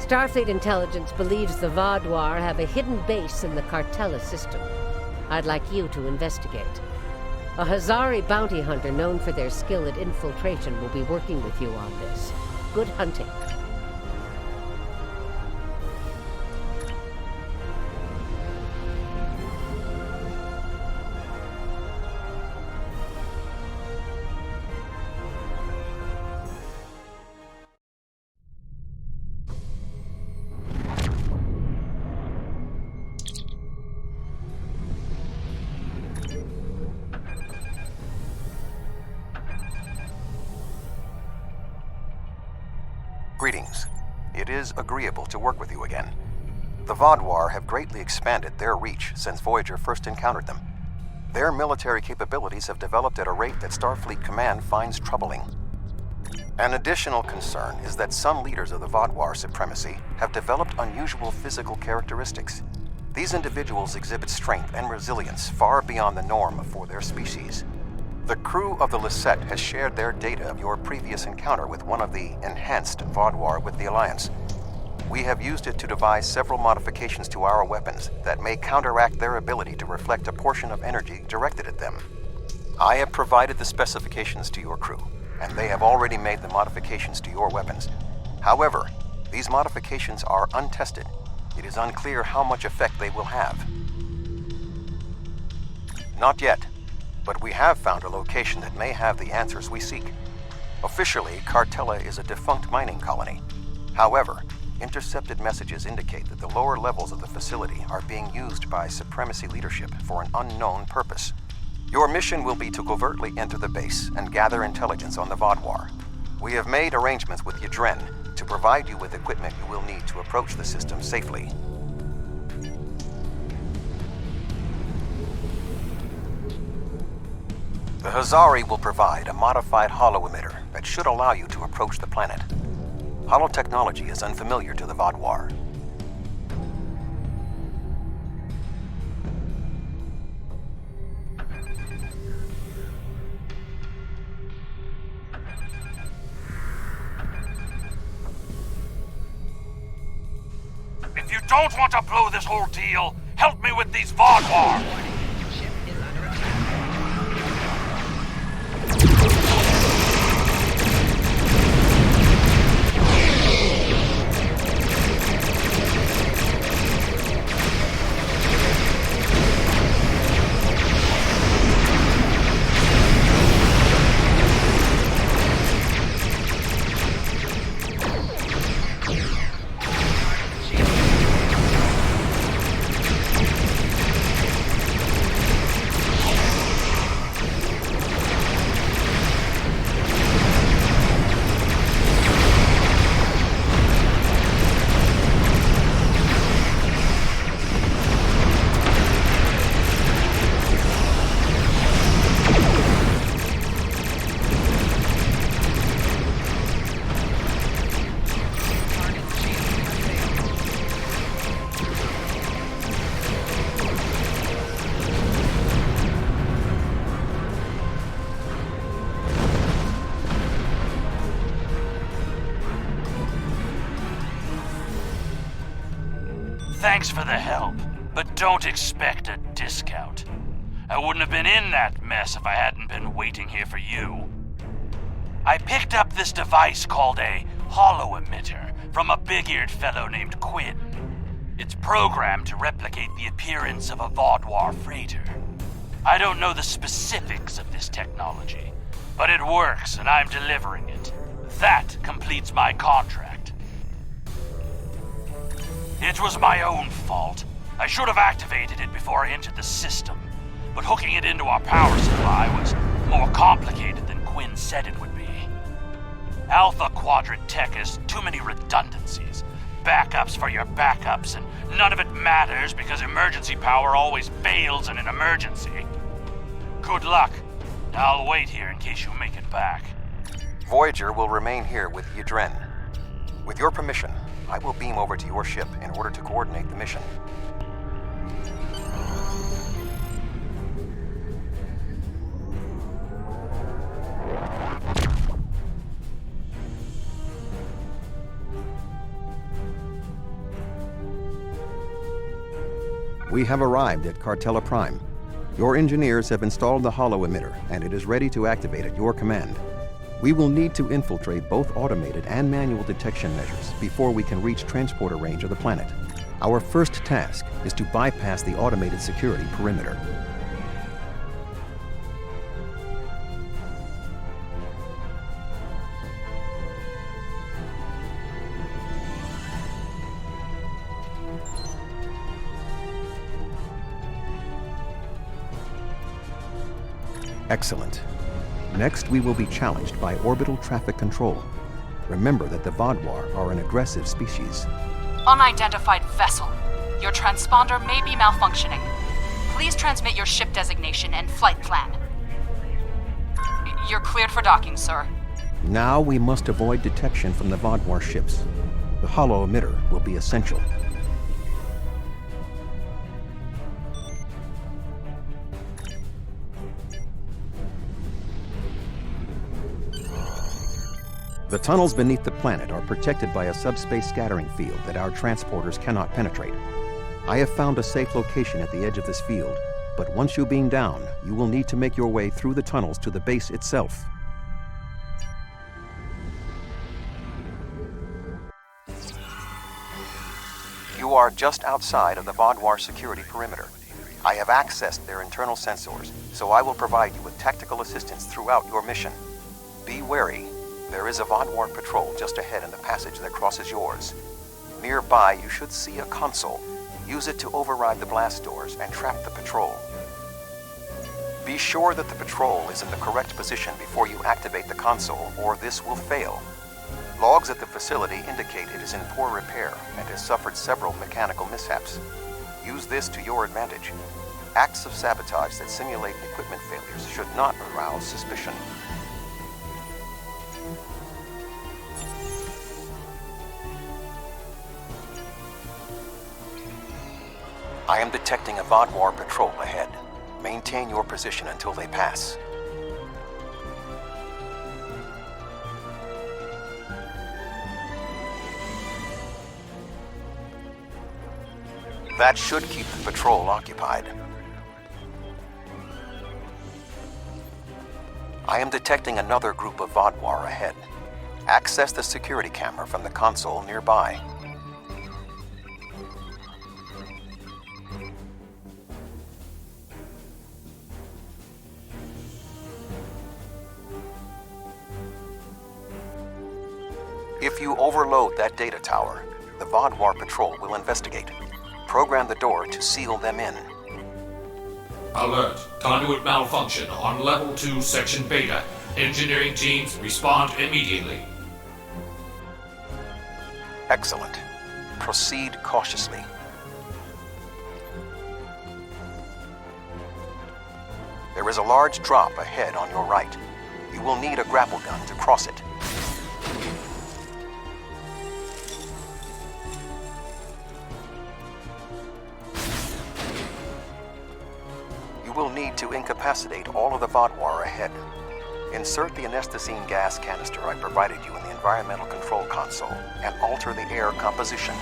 Starfleet intelligence believes the Vaadwaur have a hidden base in the Cartella system. I'd like you to investigate. A Hazari bounty hunter known for their skill at infiltration will be working with you on this. Good hunting. Greetings. It is agreeable to work with you again. The Vaadwaur have greatly expanded their reach since Voyager first encountered them. Their military capabilities have developed at a rate that Starfleet Command finds troubling. An additional concern is that some leaders of the Vaadwaur supremacy have developed unusual physical characteristics. These individuals exhibit strength and resilience far beyond the norm for their species. The crew of the Deceit has shared their data of your previous encounter with one of the enhanced Vaadwaur with the Alliance. We have used it to devise several modifications to our weapons that may counteract their ability to reflect a portion of energy directed at them. I have provided the specifications to your crew, and they have already made the modifications to your weapons. However, these modifications are untested. It is unclear how much effect they will have. Not yet. But we have found a location that may have the answers we seek. Officially, Cartella is a defunct mining colony. However, intercepted messages indicate that the lower levels of the facility are being used by Supremacy leadership for an unknown purpose. Your mission will be to covertly enter the base and gather intelligence on the Vaadwaur. We have made arrangements with Yadren to provide you with equipment you will need to approach the system safely. The Hazari will provide a modified holo-emitter that should allow you to approach the planet. Holo-technology is unfamiliar to the Vaadwaur. If you don't want to blow this whole deal, help me with these Vaadwaur! Thanks for the help, but don't expect a discount. I wouldn't have been in that mess if I hadn't been waiting here for you. I picked up this device called a holo-emitter from a big-eared fellow named Quinn. It's programmed to replicate the appearance of a Vaadwaur freighter. I don't know the specifics of this technology, but it works and I'm delivering it. That completes my contract. It was my own fault. I should have activated it before I entered the system, but hooking it into our power supply was more complicated than Quinn said it would be. Alpha Quadrant tech has too many redundancies, backups for your backups, and none of it matters because emergency power always fails in an emergency. Good luck. I'll wait here in case you make it back. Voyager will remain here with Yadren. With your permission, I will beam over to your ship in order to coordinate the mission. We have arrived at Cartella Prime. Your engineers have installed the holo emitter, and it is ready to activate at your command. We will need to infiltrate both automated and manual detection measures before we can reach transporter range of the planet. Our first task is to bypass the automated security perimeter. Excellent. Next, we will be challenged by orbital traffic control. Remember that the Vaadwaur are an aggressive species. Unidentified vessel. Your transponder may be malfunctioning. Please transmit your ship designation and flight plan. You're cleared for docking, sir. Now we must avoid detection from the Vaadwaur ships. The holo emitter will be essential. The tunnels beneath the planet are protected by a subspace scattering field that our transporters cannot penetrate. I have found a safe location at the edge of this field, but once you beam down, you will need to make your way through the tunnels to the base itself. You are just outside of the Vaadwaur security perimeter. I have accessed their internal sensors, so I will provide you with tactical assistance throughout your mission. Be wary. There is a Vaadwaur patrol just ahead in the passage that crosses yours. Nearby, you should see a console. Use it to override the blast doors and trap the patrol. Be sure that the patrol is in the correct position before you activate the console, or this will fail. Logs at the facility indicate it is in poor repair and has suffered several mechanical mishaps. Use this to your advantage. Acts of sabotage that simulate equipment failures should not arouse suspicion. I am detecting a Vaadwaur patrol ahead. Maintain your position until they pass. That should keep the patrol occupied. I am detecting another group of Vaadwaur ahead. Access the security camera from the console nearby. If you overload that data tower, the Vaadwaur patrol will investigate. Program the door to seal them in. Alert. Conduit malfunction on Level 2, Section Beta. Engineering teams respond immediately. Excellent. Proceed cautiously. There is a large drop ahead on your right. You will need a grapple gun to cross it. You will need to incapacitate all of the Vaadwaur ahead. Insert the anesthetine gas canister I provided you in the environmental control console and alter the air composition.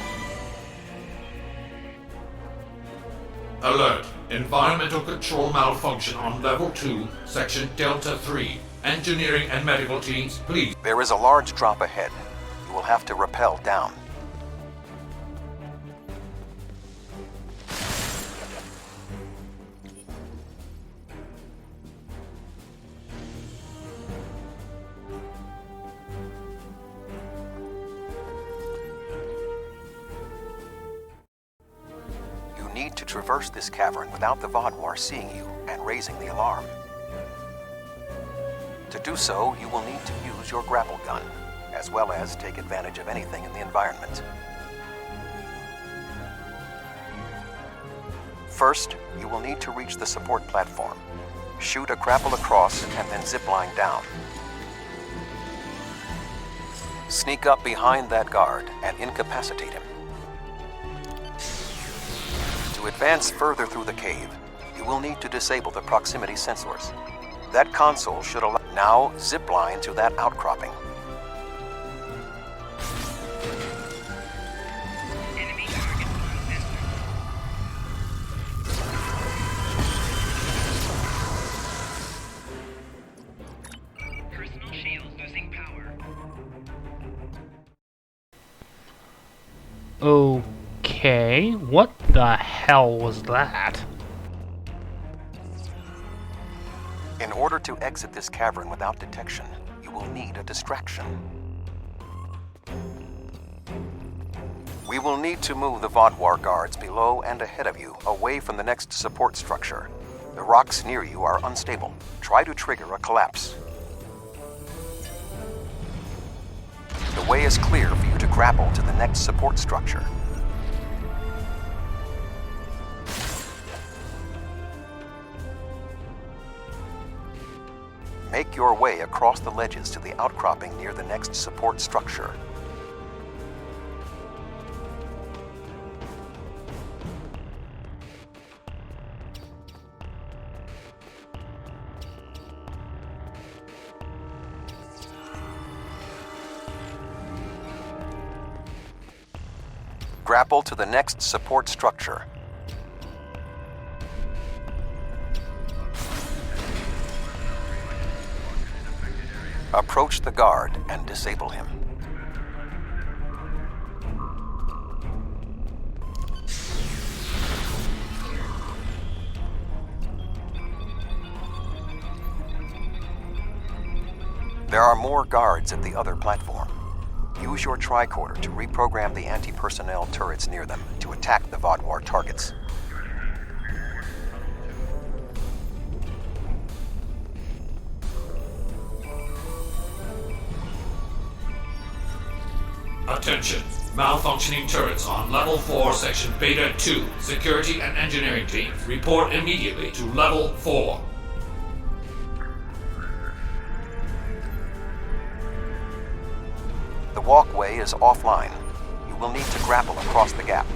Alert. Environmental control malfunction on Level 2, Section Delta 3. Engineering and medical teams, please. There is a large drop ahead. You will have to rappel down. Need to traverse this cavern without the Vaadwaur seeing you and raising the alarm. To do so, you will need to use your grapple gun, as well as take advantage of anything in the environment. First, you will need to reach the support platform. Shoot a grapple across and then zipline down. Sneak up behind that guard and incapacitate him. To advance further through the cave, you will need to disable the proximity sensors. That console should allow... Now, zipline to that outcropping. Okay, what the hell was that? In order to exit this cavern without detection, you will need a distraction. We will need to move the Vaadwaur guards below and ahead of you, away from the next support structure. The rocks near you are unstable. Try to trigger a collapse. The way is clear for you to grapple to the next support structure. Make your way across the ledges to the outcropping near the next support structure. Grapple to the next support structure. Approach the guard and disable him. There are more guards at the other platform. Use your tricorder to reprogram the anti-personnel turrets near them to attack the Vaadwaur targets. Attention. Malfunctioning turrets on Level 4, Section Beta 2. Security and engineering teams, report immediately to Level 4. The walkway is offline. You will need to grapple across the gap.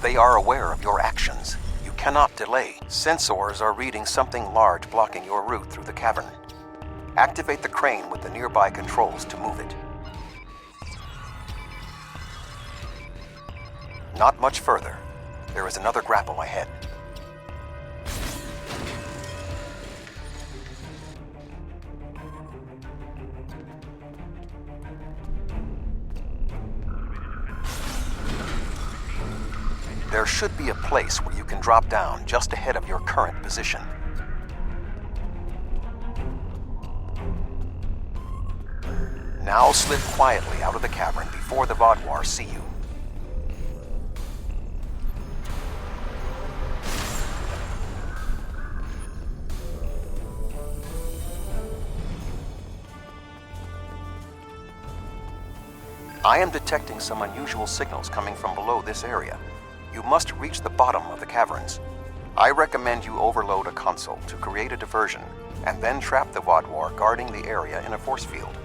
They are aware of your actions. You cannot delay. Sensors are reading something large blocking your route through the cavern. Activate the crane with the nearby controls to move it. Not much further. There is another grapple ahead. There should be a place where you can drop down just ahead of your current position. Now slip quietly out of the cavern before the Vaadwaur see you. I am detecting some unusual signals coming from below this area. You must reach the bottom of the caverns. I recommend you overload a console to create a diversion, and then trap the Vaadwaur guarding the area in a force field.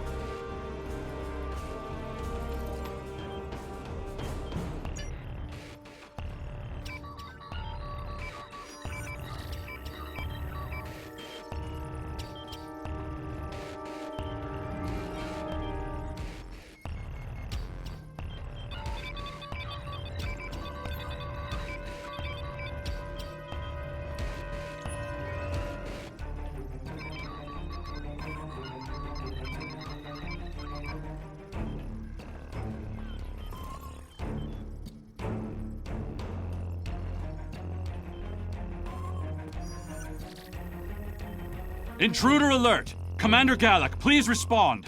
Intruder alert! Commander Gallic, please respond.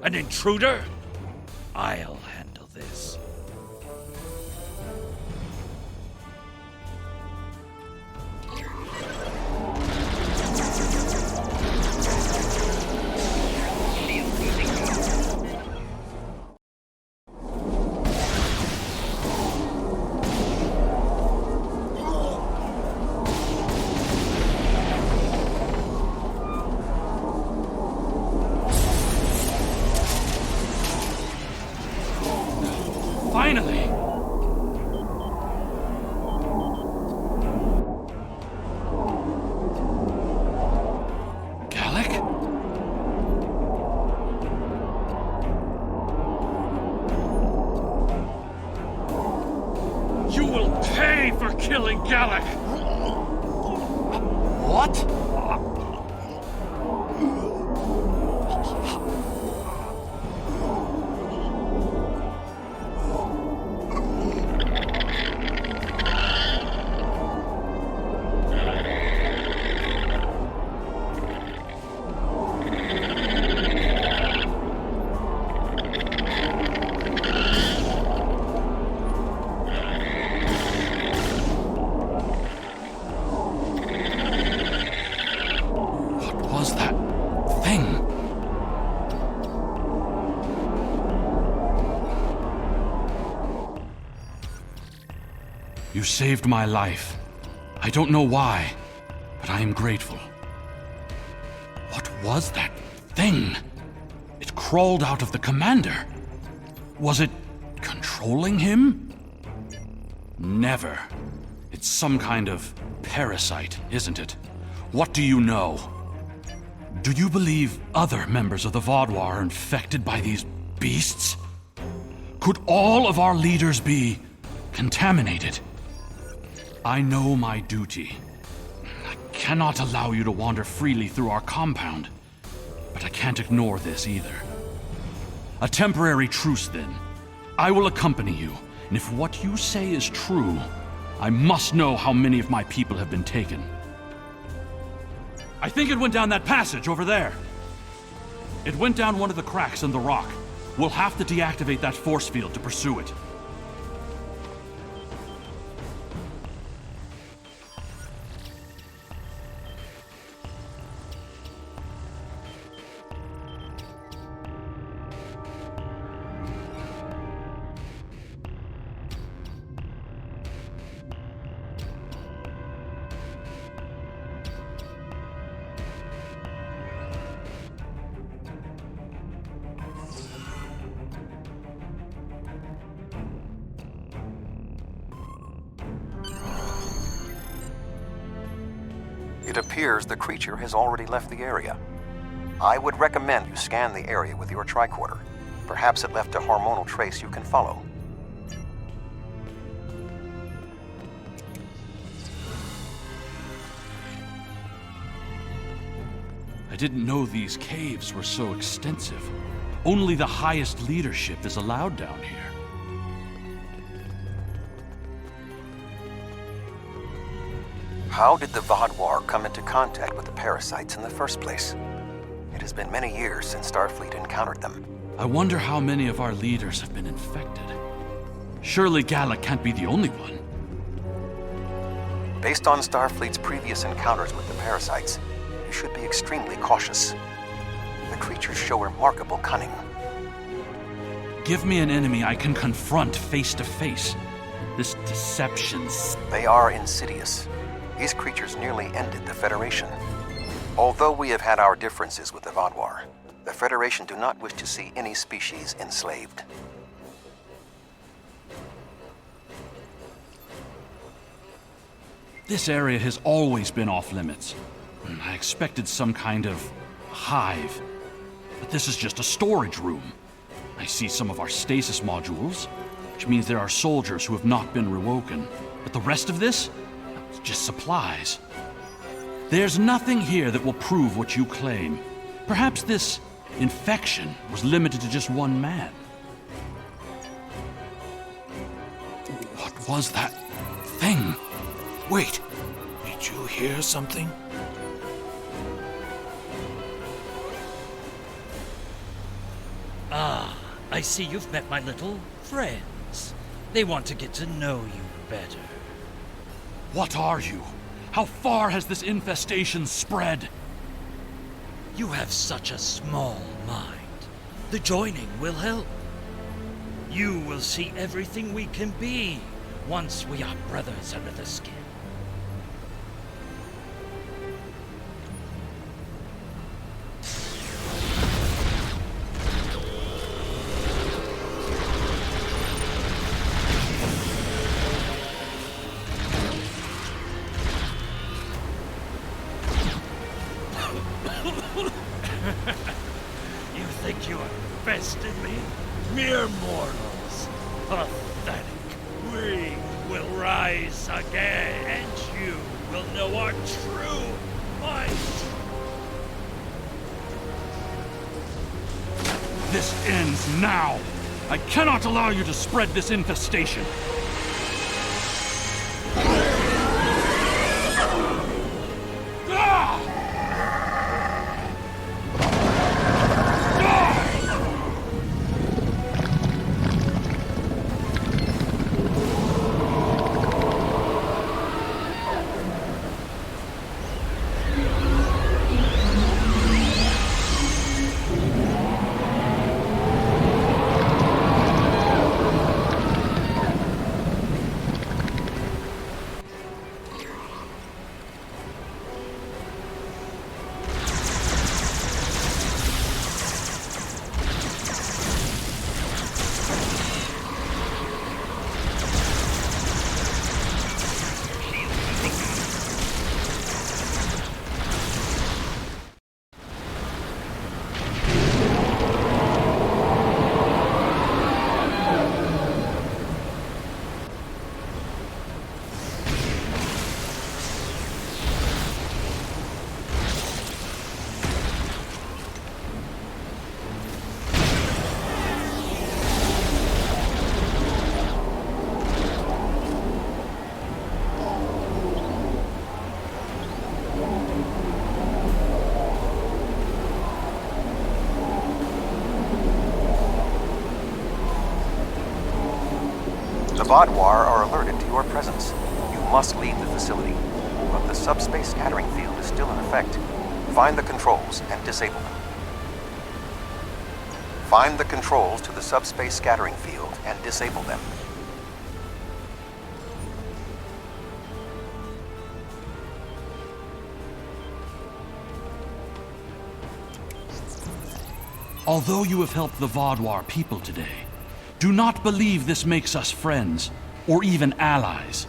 An intruder? I'll handle this. Finally! Gallic? You will pay for killing Gallic! What? You saved my life. I don't know why, but I am grateful. What was that thing? It crawled out of the commander. Was it controlling him? Never. It's some kind of parasite, isn't it? What do you know? Do you believe other members of the Vaudois are infected by these beasts? Could all of our leaders be contaminated? I know my duty. I cannot allow you to wander freely through our compound, but I can't ignore this either. A temporary truce, then. I will accompany you, and if what you say is true, I must know how many of my people have been taken. I think it went down that passage over there. It went down one of the cracks in the rock. We'll have to deactivate that force field to pursue it. It appears the creature has already left the area. I would recommend you scan the area with your tricorder. Perhaps it left a hormonal trace you can follow. I didn't know these caves were so extensive. Only the highest leadership is allowed down here. How did the Vaudois come into contact with the parasites in the first place? It has been many years since Starfleet encountered them. I wonder how many of our leaders have been infected. Surely Gallic can't be the only one. Based on Starfleet's previous encounters with the parasites, you should be extremely cautious. The creatures show remarkable cunning. Give me an enemy I can confront face to face. This deception... They are insidious. These creatures nearly ended the Federation. Although we have had our differences with the Vaudois, the Federation do not wish to see any species enslaved. This area has always been off limits. I expected some kind of hive, but this is just a storage room. I see some of our stasis modules, which means there are soldiers who have not been rewoken. But the rest of this? It's just supplies. There's nothing here that will prove what you claim. Perhaps this infection was limited to just one man. What was that thing? Wait, did you hear something? Ah, I see you've met my little friends. They want to get to know you better. What are you? How far has this infestation spread? You have such a small mind. The joining will help. You will see everything we can be once we are brothers under the skin. You think you are best in me? Mere mortals. Pathetic. We will rise again, and you will know our true might. This ends now. I cannot allow you to spread this infestation. Vaadwaur are alerted to your presence. You must leave the facility, but the subspace scattering field is still in effect. Find the controls and disable them. Find the controls to the subspace scattering field and disable them. Although you have helped the Vaadwaur people today, do not believe this makes us friends, or even allies.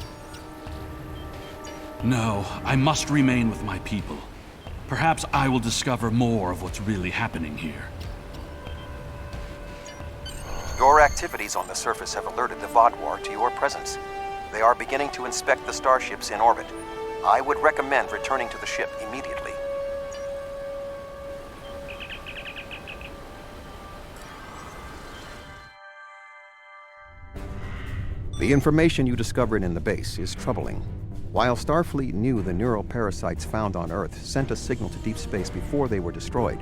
No, I must remain with my people. Perhaps I will discover more of what's really happening here. Your activities on the surface have alerted the Vaadwaur to your presence. They are beginning to inspect the starships in orbit. I would recommend returning to the ship immediately. The information you discovered in the base is troubling. While Starfleet knew the neural parasites found on Earth sent a signal to deep space before they were destroyed,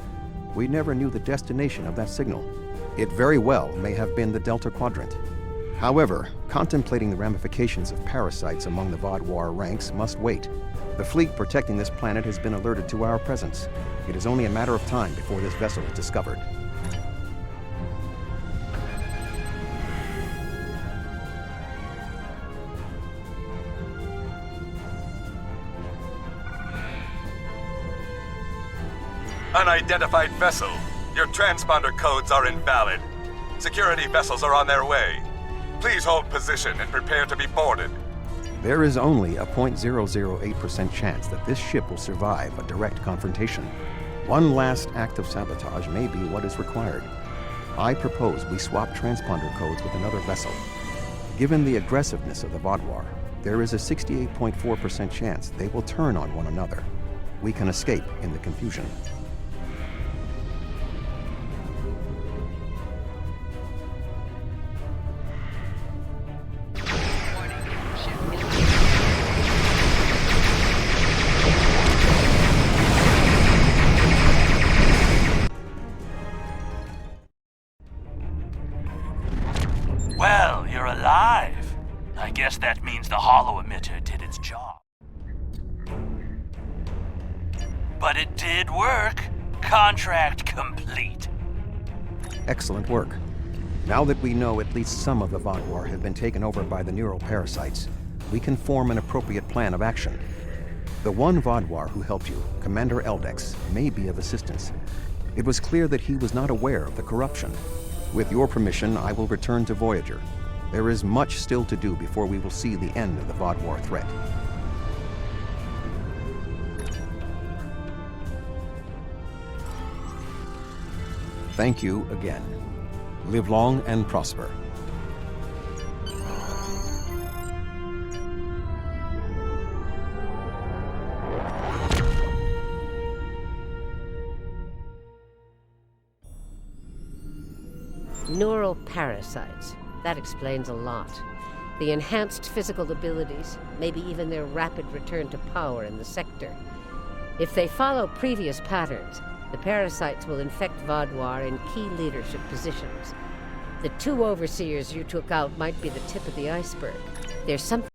we never knew the destination of that signal. It very well may have been the Delta Quadrant. However, contemplating the ramifications of parasites among the Vaadwaur ranks must wait. The fleet protecting this planet has been alerted to our presence. It is only a matter of time before this vessel is discovered. Unidentified vessel. Your transponder codes are invalid. Security vessels are on their way. Please hold position and prepare to be boarded. There is only a 0.008% chance that this ship will survive a direct confrontation. One last act of sabotage may be what is required. I propose we swap transponder codes with another vessel. Given the aggressiveness of the Vaadwaur, there is a 68.4% chance they will turn on one another. We can escape in the confusion. Well, you're alive. I guess that means the holo emitter did its job. But it did work. Contract complete. Excellent work. Now that we know at least some of the Vaadwaur have been taken over by the neural parasites, we can form an appropriate plan of action. The one Vaadwaur who helped you, Commander Eldex, may be of assistance. It was clear that he was not aware of the corruption. With your permission, I will return to Voyager. There is much still to do before we will see the end of the Vaadwaur threat. Thank you again. Live long and prosper. Neural parasites. That explains a lot. The enhanced physical abilities, maybe even their rapid return to power in the sector. If they follow previous patterns, the parasites will infect Vaadwaur in key leadership positions. The two overseers you took out might be the tip of the iceberg. There's something